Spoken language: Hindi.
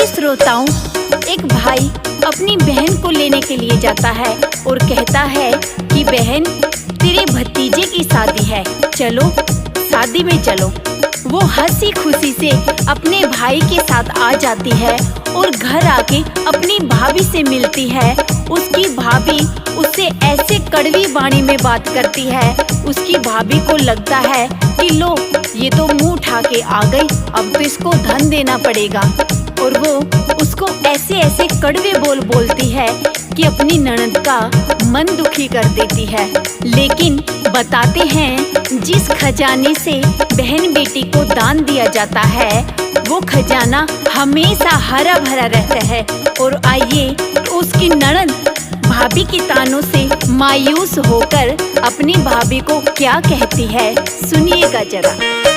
प्रिय श्रोताओं, एक भाई अपनी बहन को लेने के लिए जाता है और कहता है कि बहन, तेरे भतीजे की शादी है, चलो शादी में चलो। वो हंसी खुशी से अपने भाई के साथ आ जाती है और घर आके अपनी भाभी से मिलती है। उसकी भाभी उससे ऐसे कड़वी वाणी में बात करती है, उसकी भाभी को लगता है कि लो, ये तो मुंह उठा के आ गई, अब तो इसको धन देना पड़ेगा। और वो उसको ऐसे ऐसे कड़वे बोल बोलती है कि अपनी ननद का मन दुखी कर देती है। लेकिन बताते हैं, जिस खजाने से बहन बेटी को दान दिया जाता है, वो खजाना हमेशा हरा भरा रहता है। और आइए उसकी ननद भाभी की तानों से मायूस होकर अपनी भाभी को क्या कहती है, सुनिएगा जरा।